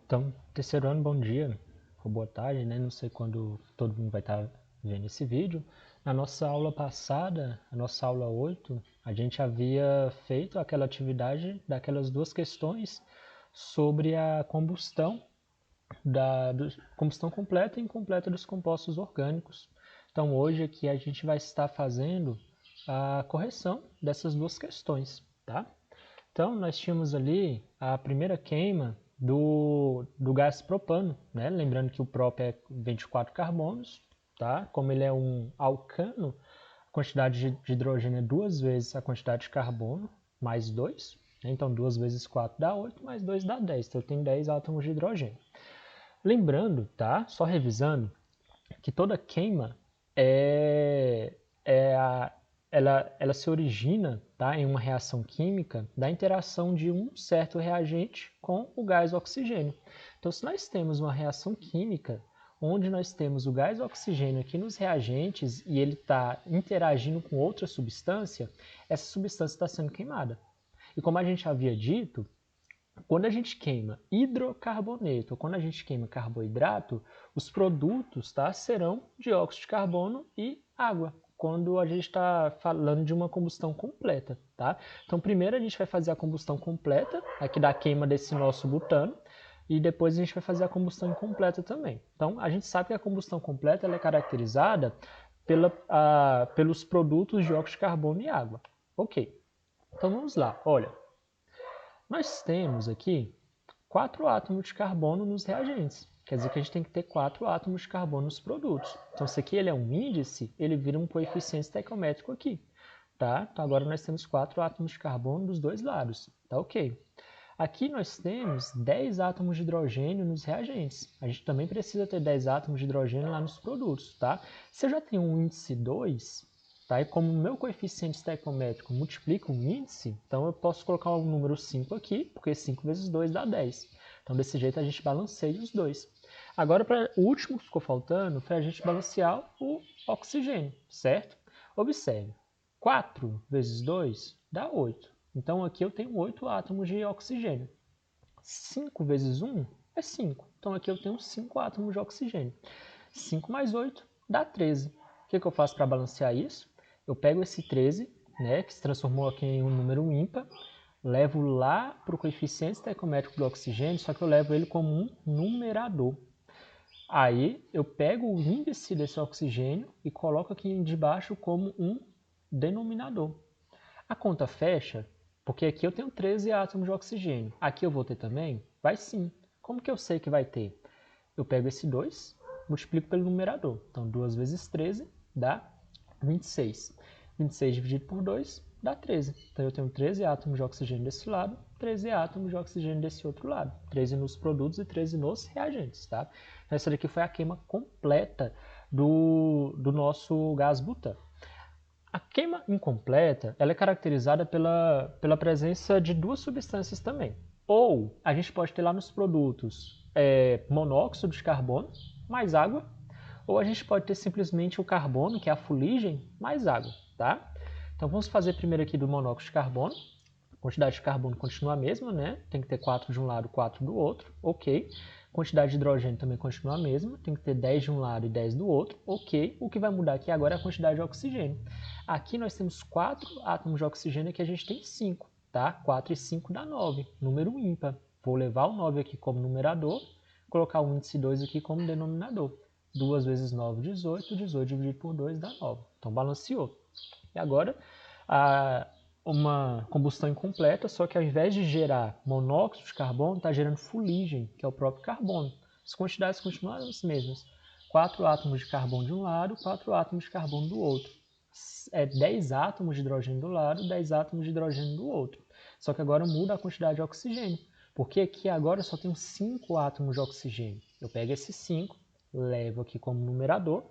Então, terceiro ano, bom dia, ou boa tarde, né? Não sei quando todo mundo vai estar vendo esse vídeo. Na nossa aula passada, a nossa aula 8, a gente havia feito aquela atividade daquelas duas questões sobre a combustão, combustão completa e incompleta dos compostos orgânicos. Então, hoje aqui a gente vai estar fazendo a correção dessas duas questões, tá? Então, nós tínhamos ali a primeira queima do gás propano, né? Lembrando que o prop é 24 carbonos, tá? Como ele é um alcano, a quantidade de hidrogênio é duas vezes a quantidade de carbono, mais 2. Né? Então, 2 vezes 4 dá 8, mais 2 dá 10. Então, eu tenho 10 átomos de hidrogênio. Lembrando, tá? Só revisando, que toda queima é, é a, ela se origina, tá, em uma reação química da interação de um certo reagente com o gás oxigênio. Então, se nós temos uma reação química onde nós temos o gás oxigênio aqui nos reagentes e ele está interagindo com outra substância, essa substância está sendo queimada. E como a gente havia dito, quando a gente queima hidrocarboneto ou quando a gente queima carboidrato, os produtos, tá, serão dióxido de carbono e água, quando a gente está falando de uma combustão completa. Tá? Então, primeiro a gente vai fazer a combustão completa, aqui da queima desse nosso butano, e depois a gente vai fazer a combustão incompleta também. Então, a gente sabe que a combustão completa ela é caracterizada pelos produtos dióxido de carbono e água. Ok, então vamos lá, olha. Nós temos aqui 4 átomos de carbono nos reagentes. Quer dizer que a gente tem que ter 4 átomos de carbono nos produtos. Então, se aqui ele é um índice, ele vira um coeficiente estequiométrico aqui. Tá? Então, agora nós temos 4 átomos de carbono dos dois lados. Tá ok. Aqui nós temos 10 átomos de hidrogênio nos reagentes. A gente também precisa ter 10 átomos de hidrogênio lá nos produtos. Tá? Se eu já tenho um índice 2, tá? E como o meu coeficiente estequiométrico multiplica um índice, então eu posso colocar o número 5 aqui, porque 5 vezes 2 dá 10. Então, desse jeito, a gente balanceia os dois. Agora, o último que ficou faltando foi a gente balancear o oxigênio, certo? Observe, 4 vezes 2 dá 8. Então, aqui eu tenho 8 átomos de oxigênio. 5 vezes 1 é 5. Então, aqui eu tenho 5 átomos de oxigênio. 5 mais 8 dá 13. O que eu faço para balancear isso? Eu pego esse 13, né, que se transformou aqui em um número ímpar, levo lá para o coeficiente estequiométrico do oxigênio, só que eu levo ele como um numerador. Aí eu pego o índice desse oxigênio e coloco aqui debaixo como um denominador. A conta fecha, porque aqui eu tenho 13 átomos de oxigênio. Aqui eu vou ter também? Vai sim. Como que eu sei que vai ter? Eu pego esse 2, multiplico pelo numerador. Então, 2 vezes 13 dá 26. 26 dividido por 2 dá 13. Então, eu tenho 13 átomos de oxigênio desse lado, 13 átomos de oxigênio desse outro lado. 13 nos produtos e 13 nos reagentes. Tá? Então, essa daqui foi a queima completa do nosso gás butano. A queima incompleta ela é caracterizada pela presença de duas substâncias também. Ou a gente pode ter lá nos produtos monóxido de carbono mais água, ou a gente pode ter simplesmente o carbono, que é a fuligem, mais água. Tá? Então vamos fazer primeiro aqui do monóxido de carbono. A quantidade de carbono continua a mesma, né? Tem que ter 4 de um lado, 4 do outro, ok. Quantidade de hidrogênio também continua a mesma, tem que ter 10 de um lado e 10 do outro, ok. O que vai mudar aqui agora é a quantidade de oxigênio. Aqui nós temos 4 átomos de oxigênio, aqui a gente tem 5, tá? 4 e 5 dá 9, número ímpar. Vou levar o 9 aqui como numerador, colocar o índice 2 aqui como denominador. 2 vezes 9, 18, 18 dividido por 2 dá 9. Então balanceou. E agora, uma combustão incompleta, só que ao invés de gerar monóxido de carbono, está gerando fuligem, que é o próprio carbono. As quantidades continuam as mesmas. 4 átomos de carbono de um lado, 4 átomos de carbono do outro. 10 átomos de hidrogênio do lado, 10 átomos de hidrogênio do outro. Só que agora muda a quantidade de oxigênio, porque aqui agora eu só tenho 5 átomos de oxigênio. Eu pego esses 5, levo aqui como numerador,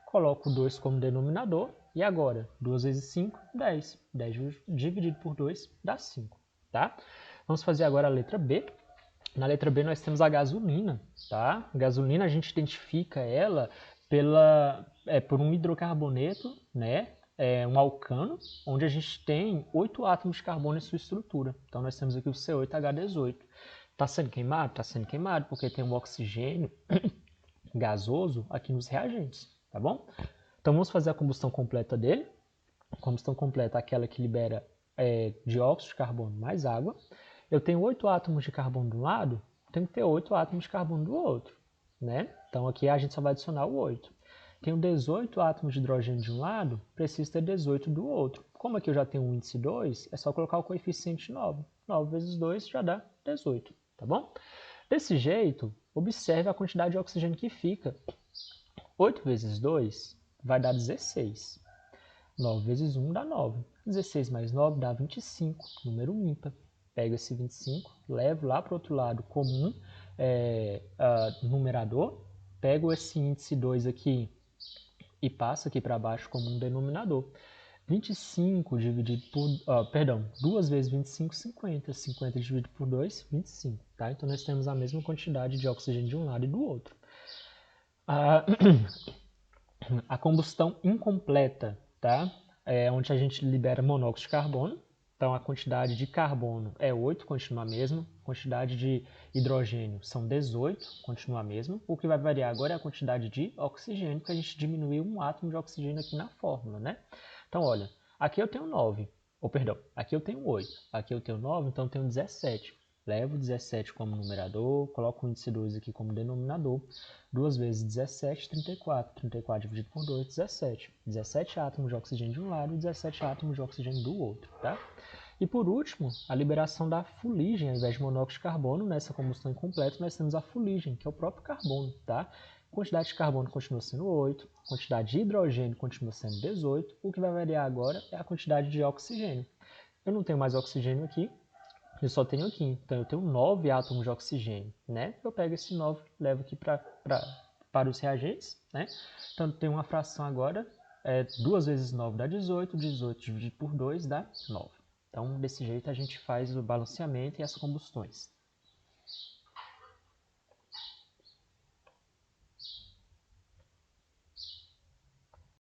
coloco 2 como denominador, e agora, 2 vezes 5, 10. 10 dividido por 2 dá 5. Tá? Vamos fazer agora a letra B. Na letra B nós temos a gasolina. Tá? A gasolina a gente identifica ela por um hidrocarboneto, né? Um alcano, onde a gente tem 8 átomos de carbono em sua estrutura. Então nós temos aqui o C8H18. Está sendo queimado? Está sendo queimado, porque tem um oxigênio gasoso aqui nos reagentes, tá bom? Então vamos fazer a combustão completa dele. A combustão completa é aquela que libera dióxido de carbono mais água. Eu tenho 8 átomos de carbono de um lado, tenho que ter 8 átomos de carbono do outro, né? Então aqui a gente só vai adicionar o 8. Tenho 18 átomos de hidrogênio de um lado, preciso ter 18 do outro. Como aqui eu já tenho um índice 2, é só colocar o coeficiente 9. 9 vezes 2 já dá 18, tá bom? Desse jeito, observe a quantidade de oxigênio que fica. 8 vezes 2 vai dar 16. 9 vezes 1 dá 9. 16 mais 9 dá 25, número ímpar. Pego esse 25, levo lá para o outro lado como numerador, pego esse índice 2 aqui e passo aqui para baixo como um denominador. 25 dividido por... 2 vezes 25, 50. 50 dividido por 2, 25. Tá? Então, nós temos a mesma quantidade de oxigênio de um lado e do outro. A combustão incompleta, tá? É onde a gente libera monóxido de carbono. Então, a quantidade de carbono é 8, continua a mesma. A quantidade de hidrogênio são 18, continua a mesma. O que vai variar agora é a quantidade de oxigênio, que a gente diminuiu um átomo de oxigênio aqui na fórmula, né? Então, olha, aqui eu tenho 9, aqui eu tenho 8, aqui eu tenho 9, então eu tenho 17. Levo 17 como numerador, coloco o índice 2 aqui como denominador. 2 vezes 17, 34. 34 dividido por 2, 17. 17 átomos de oxigênio de um lado e 17 átomos de oxigênio do outro, tá? E por último, a liberação da fuligem, ao invés de monóxido de carbono, nessa combustão incompleta, nós temos a fuligem, que é o próprio carbono, tá? A quantidade de carbono continua sendo 8, a quantidade de hidrogênio continua sendo 18, o que vai variar agora é a quantidade de oxigênio. Eu não tenho mais oxigênio aqui, eu só tenho aqui, então eu tenho 9 átomos de oxigênio, né? Eu pego esse 9 e levo aqui para os reagentes, né? Então eu tenho uma fração agora, 2 vezes 9 dá 18, 18 dividido por 2 dá 9. Então desse jeito a gente faz o balanceamento e as combustões.